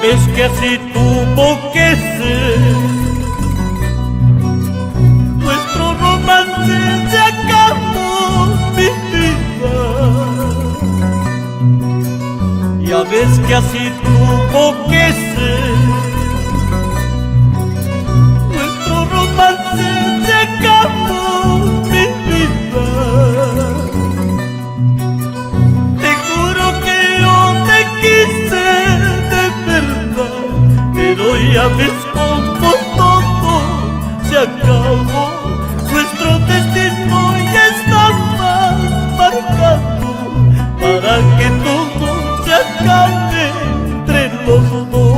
ves que así tuvo que ser. Nuestro romance se acabó, mi vida. Ya ves que así tuvo que ser. Nuestro romance se acabó, mi vida. Te juro que yo te quise de verdad, pero ya ves como todo se acabó. Nuestro destino ya estaba marcado para que todo se acabe entre los dos.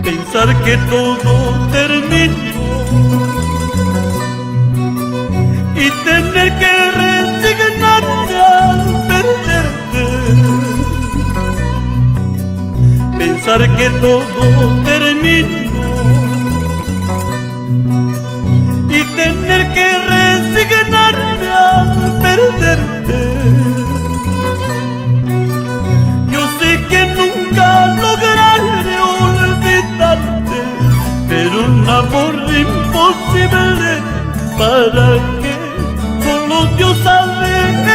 Pensar que todo terminó y tener que resignarme al perderte. Pensar que todo terminó y tener que resignarme al perderte. Yo sé que nunca lograré olvidarte, pero un amor imposible, ¿para qué? Solo Dios sabe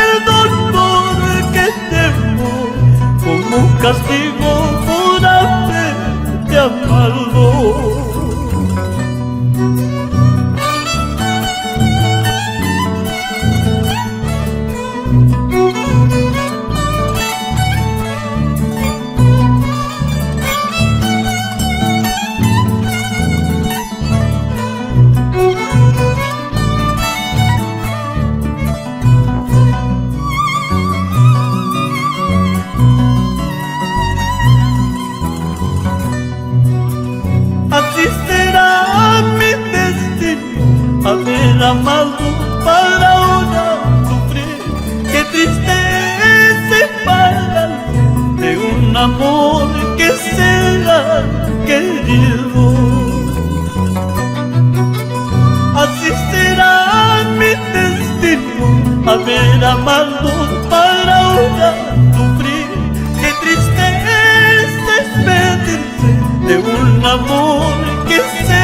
el dolor que tengo, como un castigo por haberte amado. Así será mi destino, haber amado para ahora sufrir. Qué triste es separarse de un amor que será querido. Así será mi destino, haber amado para ahora sufrir. Qué triste es despedirse de un amor que se